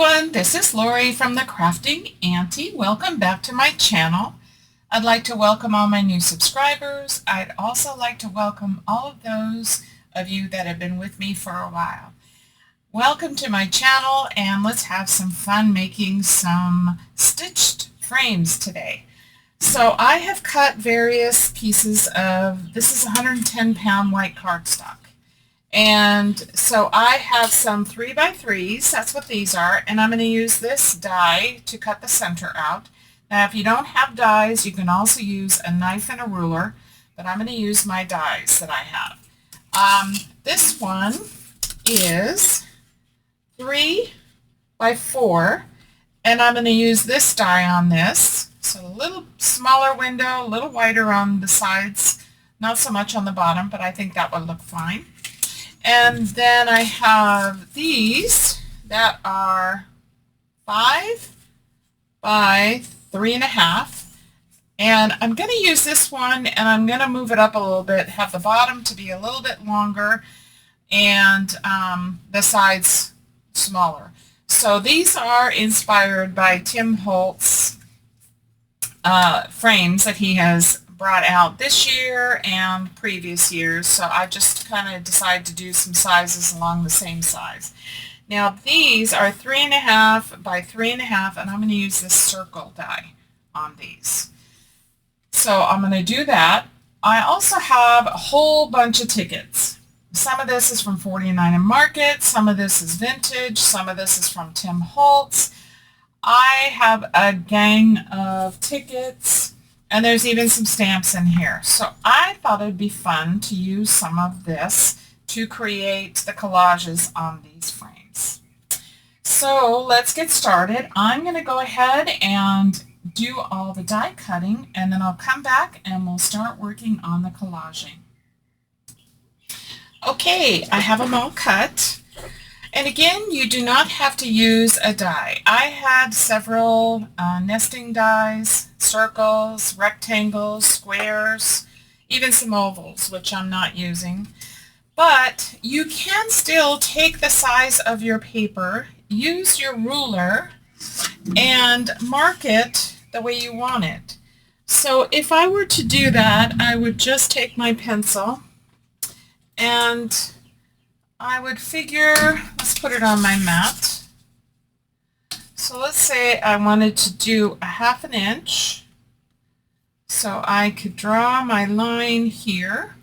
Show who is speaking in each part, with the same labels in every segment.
Speaker 1: everyone, this is Lori from the Crafting Auntie. Welcome back to my channel. I'd like to welcome all my new subscribers. I'd also like to welcome all of those of you that have been with me for a while. Welcome to my channel, and let's have some fun making some stitched frames today. So I have cut various pieces of, this is 110-pound white cardstock. And so I have some 3x3s, that's what these are, and I'm going to use this die to cut the center out. Now if you don't have dies, you can also use a knife and a ruler, but I'm going to use my dies that I have. This one is 3x4, and I'm going to use this die on this. So a little smaller window, a little wider on the sides, not so much on the bottom, but I think that would look fine. And then I have these that are 5 by 3.5, and I'm going to use this one, and I'm going to move it up a little bit, have the bottom to be a little bit longer and the sides smaller. So these are inspired by Tim Holt's frames that he has brought out this year and previous years, so I just kind of decided to do some sizes along the same size. Now these are 3.5 by 3.5, and I'm going to use this circle die on these. So I'm going to do that. I also have a whole bunch of tickets. Some of this is from 49 and Market, some of this is vintage, some of this is from Tim Holtz. I have a gang of tickets, and there's even some stamps in here. So I thought it would be fun to use some of this to create the collages on these frames. So let's get started. I'm going to go ahead and do all the die cutting, and then I'll come back and we'll start working on the collaging. Okay, I have them all cut. And again, you do not have to use a die. I had several nesting dies, circles, rectangles, squares, even some ovals, which I'm not using. But you can still take the size of your paper, use your ruler, and mark it the way you want it. So if I were to do that, I would just take my pencil and I would figure, let's put it on my mat. So let's say I wanted to do a 1/2 inch. So I could draw my line here.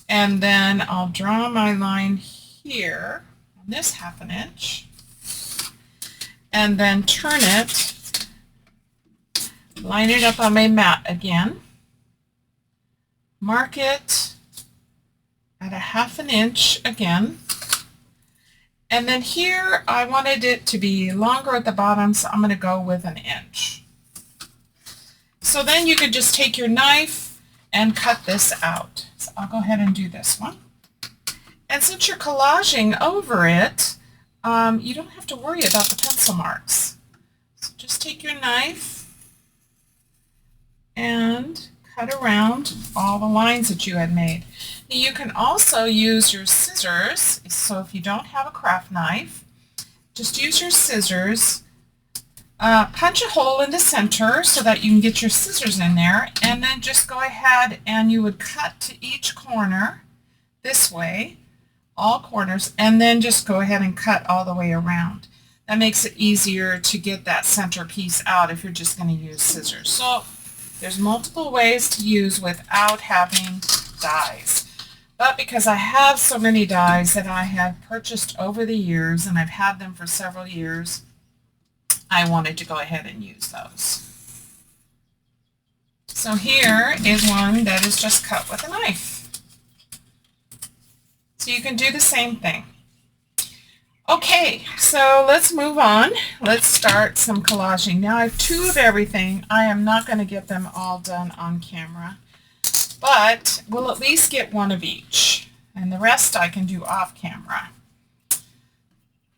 Speaker 1: And then I'll draw my line here on this 1/2 inch. And then turn it, line it up on my mat again. Mark it at a 1/2 inch again, and then here I wanted it to be longer at the bottom, so I'm going to go with 1 inch. So then you could just take your knife and cut this out. So I'll go ahead and do this one. And since you're collaging over it, you don't have to worry about the pencil marks. So just take your knife and cut around all the lines that you had made. Now you can also use your scissors, so if you don't have a craft knife, just use your scissors, punch a hole in the center so that you can get your scissors in there, and then just go ahead and you would cut to each corner this way, all corners, and then just go ahead and cut all the way around. That makes it easier to get that center piece out if you're just going to use scissors. So there's multiple ways to use without having dies. But because I have so many dies that I had purchased over the years, and I've had them for several years, I wanted to go ahead and use those. So here is one that is just cut with a knife. So you can do the same thing. Okay, so let's move on. Let's start some collaging. Now I have 2 of everything. I am not going to get them all done on camera, but we'll at least get 1 of each, and the rest I can do off camera.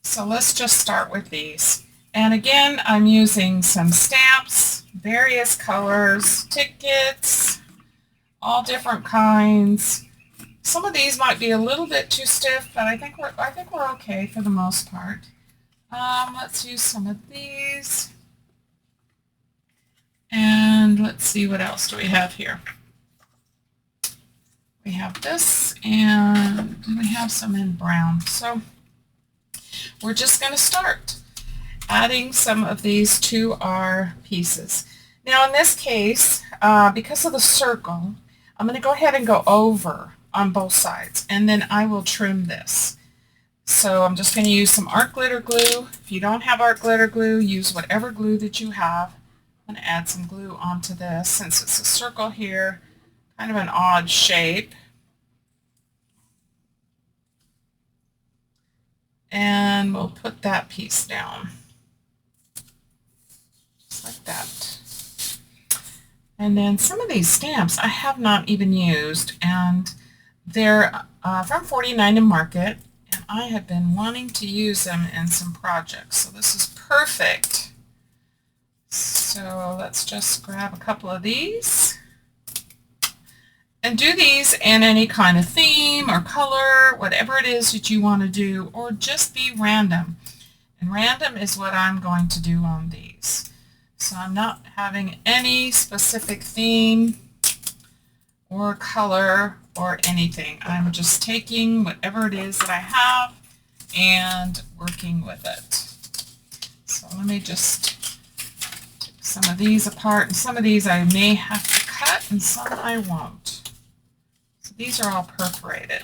Speaker 1: So let's just start with these. And again, I'm using some stamps, various colors, tickets, all different kinds. Some of these might be a little bit too stiff, but I think we're okay for the most part. Let's use some of these. And let's see, what else do we have here? We have this, and we have some in brown. So we're just going to start adding some of these to our pieces. Now in this case, because of the circle, I'm going to go ahead and go over on both sides, and then I will trim this. So I'm just going to use some art glitter glue. If you don't have art glitter glue, use whatever glue that you have. I'm going to add some glue onto this since it's a circle here, kind of an odd shape. And we'll put that piece down, just like that. And then some of these stamps I have not even used, and they're from 49 and Market, and I have been wanting to use them in some projects, so this is perfect. So let's just grab a couple of these and do these in any kind of theme or color, whatever it is that you want to do, or just be random. And random is what I'm going to do on these. So I'm not having any specific theme or color or anything. I'm just taking whatever it is that I have and working with it. So let me just take some of these apart, and some of these I may have to cut and some I won't. So these are all perforated.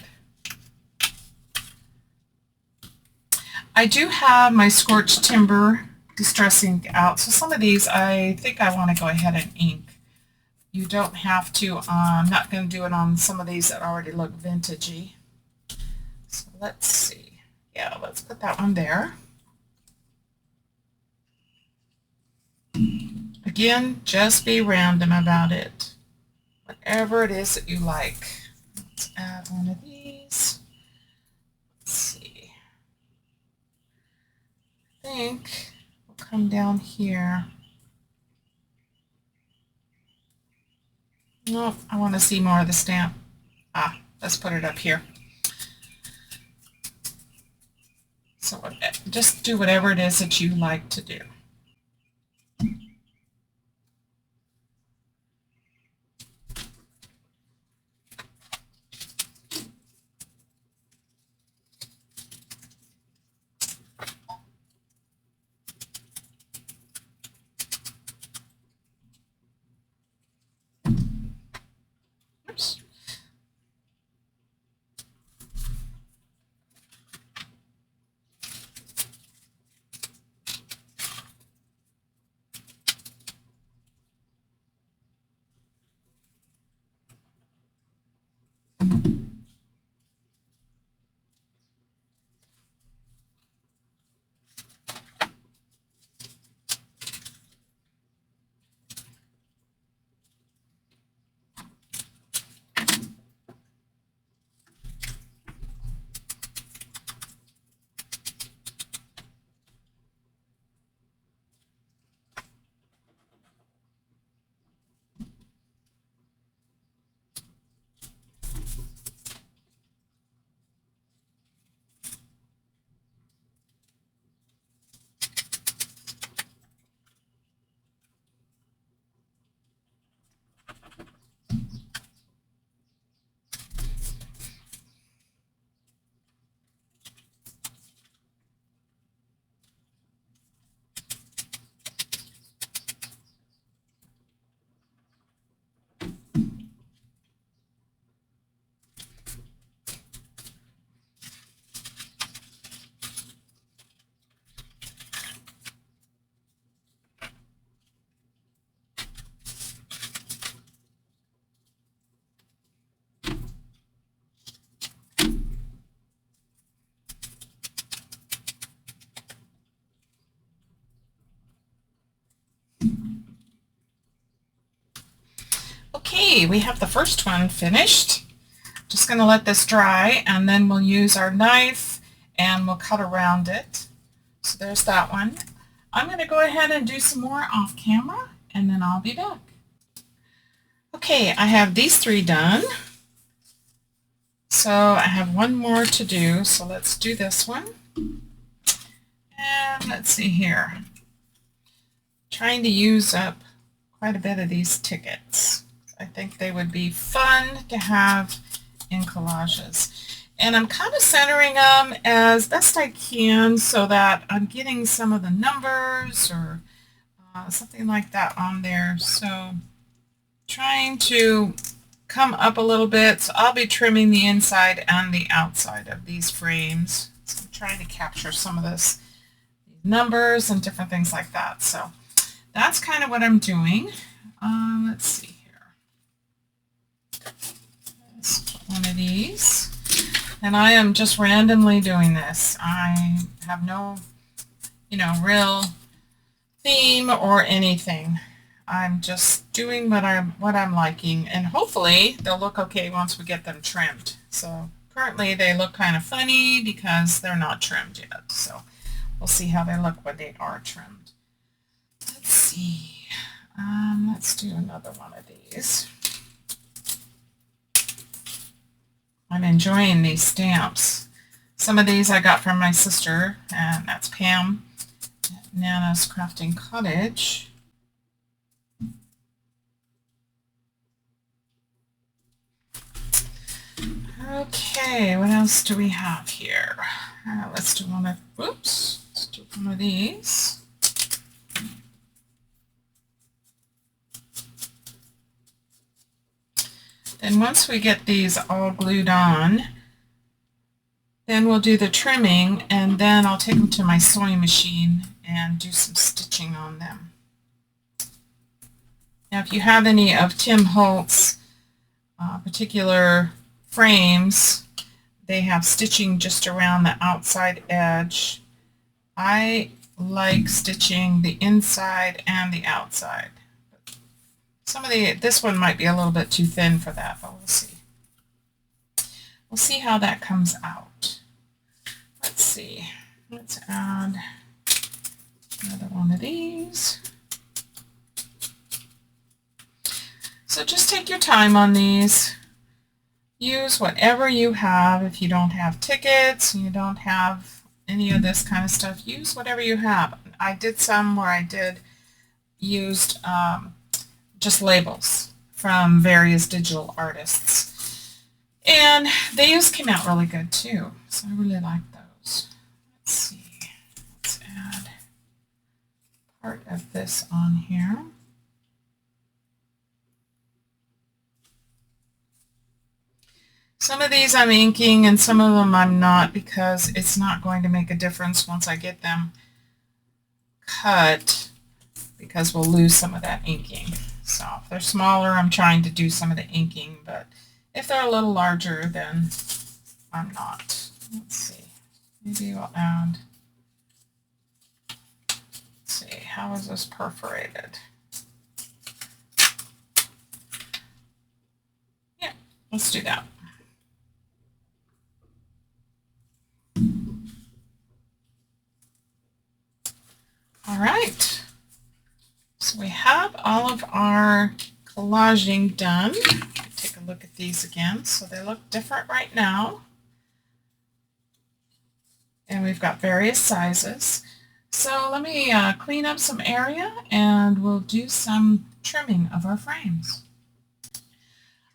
Speaker 1: I do have my scorched timber distress ink out, so some of these I think I want to go ahead and ink. You don't have to. I'm not going to do it on some of these that already look vintagey. So let's see. Yeah, let's put that one there. Again, just be random about it. Whatever it is that you like. Let's add one of these. Let's see. I think we'll come down here. Nope, I want to see more of the stamp. Let's put it up here. So just do whatever it is that you like to do. Oops. Okay, we have the first one finished. Just going to let this dry, and then we'll use our knife and we'll cut around it. So there's that one. I'm going to go ahead and do some more off camera, and then I'll be back. Okay, I have these three done. So I have one more to do, so let's do this one. And let's see here. Trying to use up quite a bit of these tickets. I think they would be fun to have in collages. And I'm kind of centering them as best I can so that I'm getting some of the numbers or something like that on there. So trying to come up a little bit. So I'll be trimming the inside and the outside of these frames. So I'm trying to capture some of these numbers and different things like that. So that's kind of what I'm doing. Let's see here. Let's put one of these. And I am just randomly doing this. I have no, real theme or anything. I'm just doing what I'm liking, and hopefully they'll look okay once we get them trimmed. So currently they look kind of funny because they're not trimmed yet. So we'll see how they look when they are trimmed. Let's see. Let's do another one of these. I'm enjoying these stamps. Some of these I got from my sister, and that's Pam at Nana's Crafting Cottage. Okay, what else do we have here? Let's do one of these. Then once we get these all glued on, then we'll do the trimming, and then I'll take them to my sewing machine and do some stitching on them. Now if you have any of Tim Holt's particular frames, they have stitching just around the outside edge. I like stitching the inside and the outside. This one might be a little bit too thin for that, but we'll see. We'll see how that comes out. Let's see. Let's add another one of these. So just take your time on these. Use whatever you have. If you don't have tickets, you don't have any of this kind of stuff, use whatever you have. I did some where I used just labels from various digital artists. And they came out really good too. So I really like those. Let's see. Let's add part of this on here. Some of these I'm inking and some of them I'm not, because it's not going to make a difference once I get them cut, because we'll lose some of that inking. So if they're smaller, I'm trying to do some of the inking, but if they're a little larger, then I'm not. Let's see. Maybe we'll add, let's see, how is this perforated? Yeah, let's do that. All right, so we have all of our collaging done. Take a look at these again. So they look different right now. And we've got various sizes. So let me clean up some area and we'll do some trimming of our frames.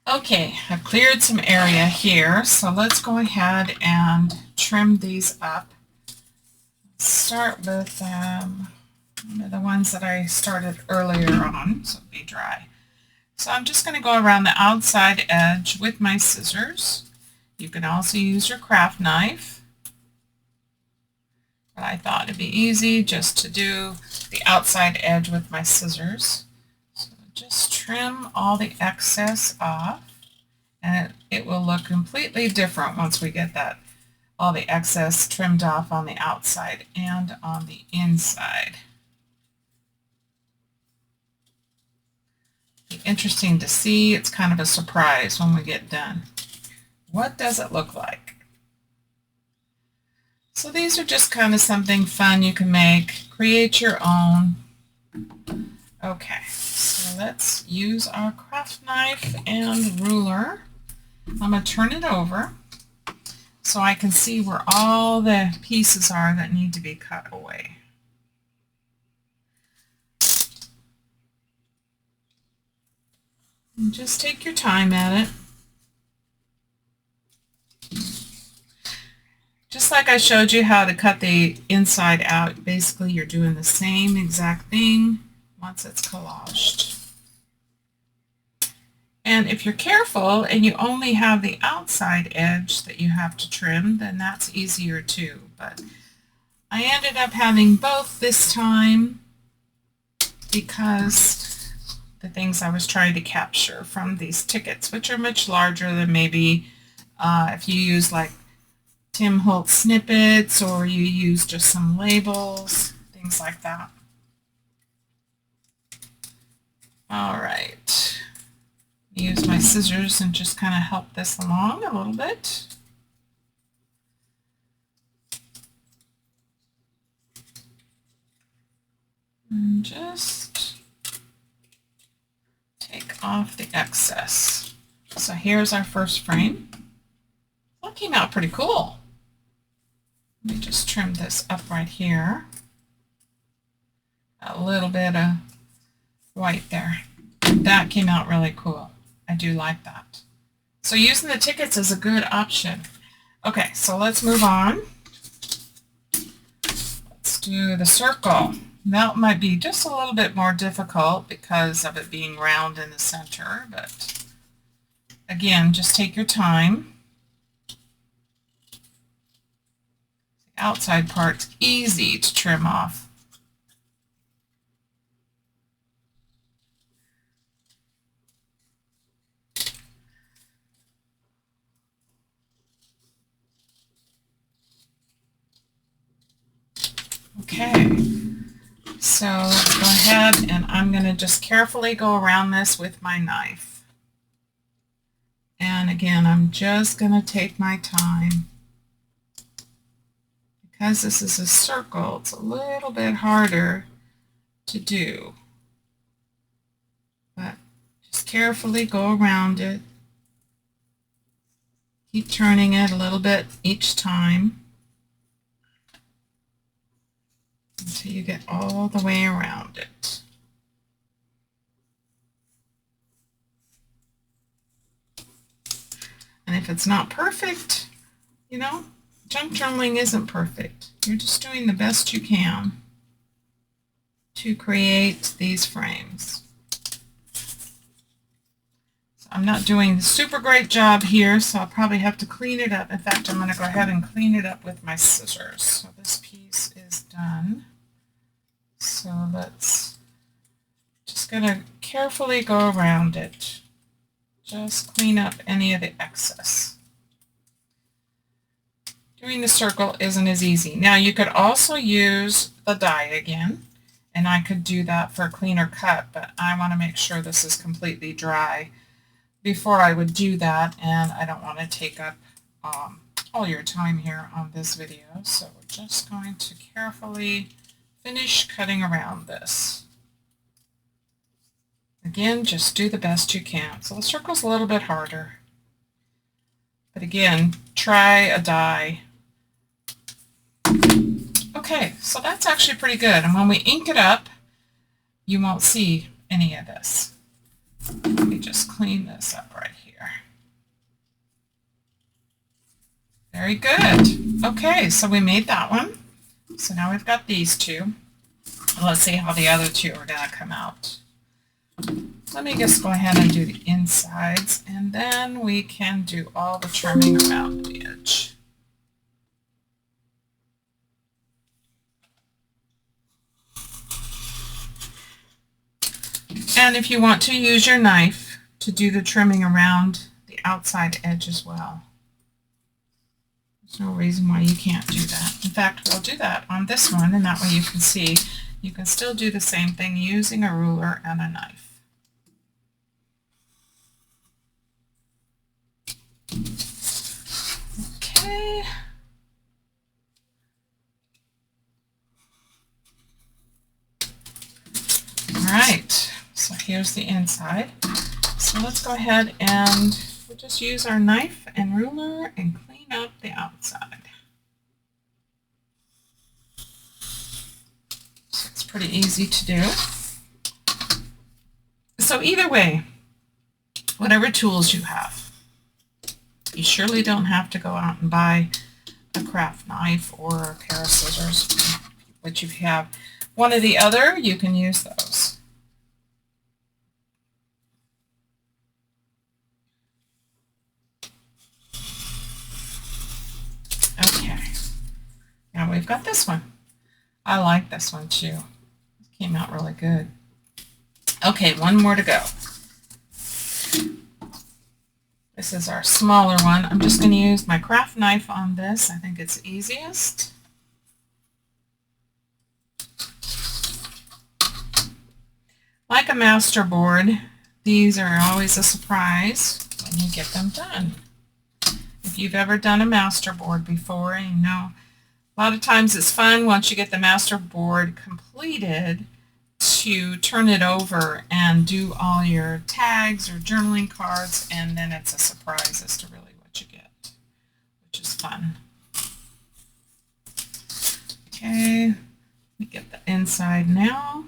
Speaker 1: Okay, I've cleared some area here, so let's go ahead and trim these up. Let's start with the ones that I started earlier on, so it'll be dry. So I'm just going to go around the outside edge with my scissors. You can also use your craft knife, but I thought it'd be easy just to do the outside edge with my scissors. So just trim all the excess off, and it will look completely different once we get all the excess trimmed off on the outside and on the inside. Interesting to see. It's kind of a surprise when we get done. What does it look like? So these are just kind of something fun you can make. Create your own. Okay, so let's use our craft knife and ruler. I'm going to turn it over so I can see where all the pieces are that need to be cut away. And just take your time at it. Just like I showed you how to cut the inside out, basically you're doing the same exact thing once it's collaged. And if you're careful and you only have the outside edge that you have to trim, then that's easier too. But I ended up having both this time because the things I was trying to capture from these tickets, which are much larger than maybe if you use like Tim Holtz snippets or you use just some labels, things like that. All right. Use my scissors and just kind of help this along a little bit. And just take off the excess. So here's our first frame. That came out pretty cool. Let me just trim this up right here. A little bit of white there. That came out really cool. I do like that. So using the tickets is a good option. Okay, so let's move on. Let's do the circle. That might be just a little bit more difficult because of it being round in the center, but again, just take your time. The outside part's easy to trim off. Okay, so let's go ahead and I'm going to just carefully go around this with my knife. And again, I'm just going to take my time. Because this is a circle, it's a little bit harder to do. But just carefully go around it. Keep turning it a little bit each time until you get all the way around it. And if it's not perfect, you know, junk journaling isn't perfect. You're just doing the best you can to create these frames. So I'm not doing a super great job here, so I'll probably have to clean it up. In fact, I'm going to go ahead and clean it up with my scissors. So this piece is done. So let's just going to carefully go around it. Just clean up any of the excess. Doing the circle isn't as easy. Now you could also use the die again, and I could do that for a cleaner cut, but I want to make sure this is completely dry before I would do that, and I don't want to take up all your time here on this video. So we're just going to carefully finish cutting around this. Again, just do the best you can. So the circle's a little bit harder. But again, try a die. Okay, so that's actually pretty good. And when we ink it up, you won't see any of this. Let me just clean this up right here. Very good. Okay, so we made that one. So now we've got these two. Let's see how the other two are going to come out. Let me just go ahead and do the insides, and then we can do all the trimming around the edge. And if you want to use your knife to do the trimming around the outside edge as well. There's no reason why you can't do that. In fact, we'll do that on this one, and that way you can see you can still do the same thing using a ruler and a knife. Okay. All right, so here's the inside. So let's go ahead and we'll just use our knife and ruler and clean out the outside. So it's pretty easy to do. So either way, whatever tools you have, you surely don't have to go out and buy a craft knife or a pair of scissors. But if you have one or the other, you can use those. Okay, now we've got this one. I like this one too. It came out really good. Okay, one more to go. This is our smaller one. I'm just going to use my craft knife on this. I think it's easiest. Like a master board, these are always a surprise when you get them done. If you've ever done a master board before, you know, a lot of times it's fun once you get the master board completed to turn it over and do all your tags or journaling cards, and then it's a surprise as to really what you get, which is fun. Okay, let me get the inside now.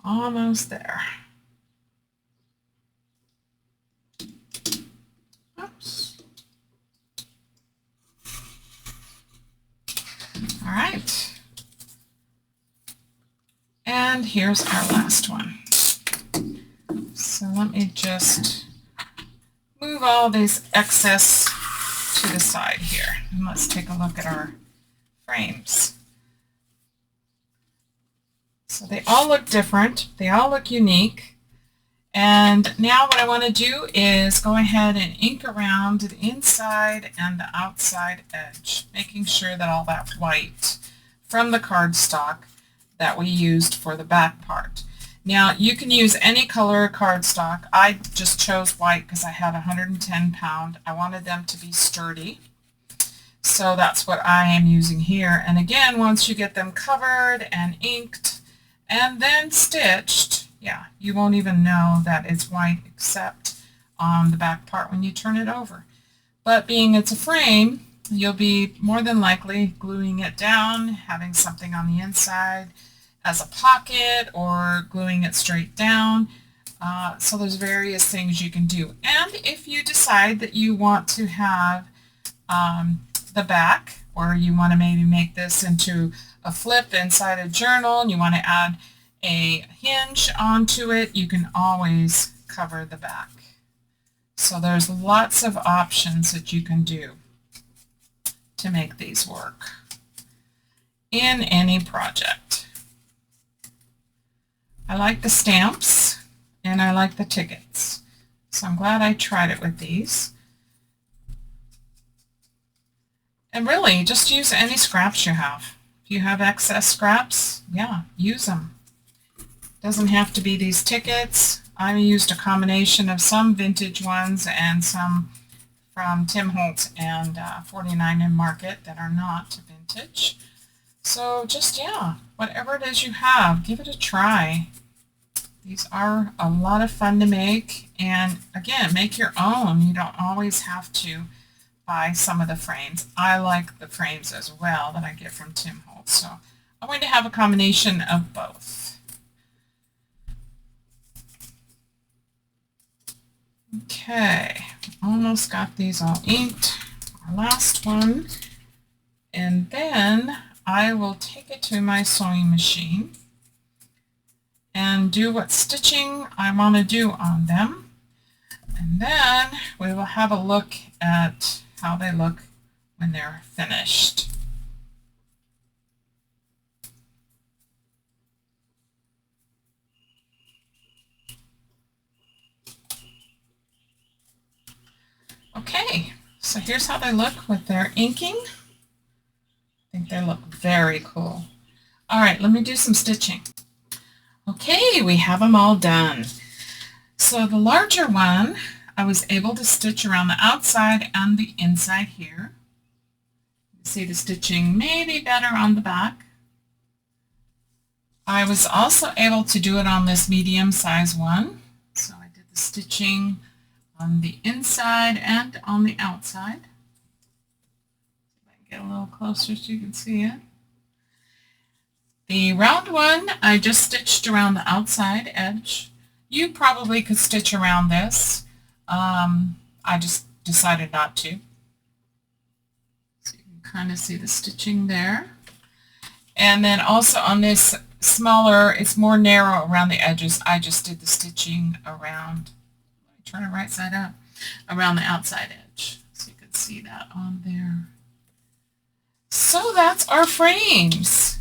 Speaker 1: Almost there. Oops. All right. And here's our last one. So let me just move all this excess to the side here. And let's take a look at our frames. So they all look different, they all look unique, and now what I want to do is go ahead and ink around the inside and the outside edge, making sure that all that white from the cardstock that we used for the back part. Now you can use any color cardstock. I just chose white because I had 110 pound. I wanted them to be sturdy. So that's what I am using here. And again, once you get them covered and inked, and then stitched, yeah, you won't even know that it's white except on the back part when you turn it over. But being it's a frame, you'll be more than likely gluing it down, having something on the inside as a pocket, or gluing it straight down. So there's various things you can do. And if you decide that you want to have the back, or you want to maybe make this into a flip inside a journal and you want to add a hinge onto it, you can always cover the back. So there's lots of options that you can do to make these work in any project. I like the stamps and I like the tickets, so I'm glad I tried it with these. And really, just use any scraps you have. If you have excess scraps, yeah, use them. Doesn't have to be these tickets. I used a combination of some vintage ones and some from Tim Holtz and 49 in Market that are not vintage. So just, yeah, whatever it is you have, give it a try. These are a lot of fun to make, and again, make your own. You don't always have to buy some of the frames. I like the frames as well that I get from Tim Holtz, so I'm going to have a combination of both. Okay, almost got these all inked. Our last one, and then I will take it to my sewing machine and do what stitching I want to do on them, and then we will have a look at how they look when they're finished. Okay, so here's how they look with their inking. I think they look very cool. All right, let me do some stitching. Okay, we have them all done. So the larger one, I was able to stitch around the outside and the inside here. See the stitching maybe better on the back. I was also able to do it on this medium size one. So I did the stitching on the inside and on the outside. Get a little closer so you can see it. The round one, I just stitched around the outside edge. You probably could stitch around this. I just decided not to. So you can kind of see the stitching there. And then also on this smaller, it's more narrow around the edges. I just did the stitching around, turn it right side up, around the outside edge. So you can see that on there. So that's our frames.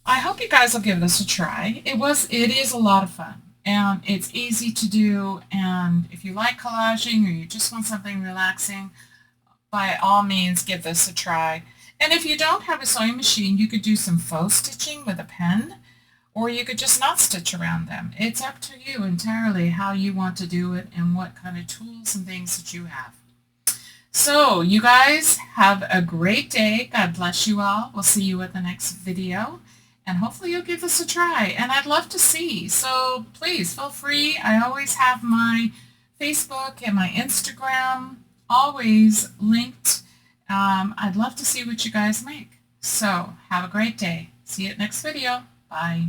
Speaker 1: I hope you guys will give this a try. It is a lot of fun, and it's easy to do, and if you like collaging or you just want something relaxing, by all means give this a try. And if you don't have a sewing machine, you could do some faux stitching with a pen, or you could just not stitch around them. It's up to you entirely how you want to do it and what kind of tools and things that you have. So you guys have a great day. God bless you all. We'll see you at the next video. And hopefully you'll give this a try. And I'd love to see. So please feel free. I always have my Facebook and my Instagram always linked. I'd love to see what you guys make. So have a great day. See you at next video. Bye.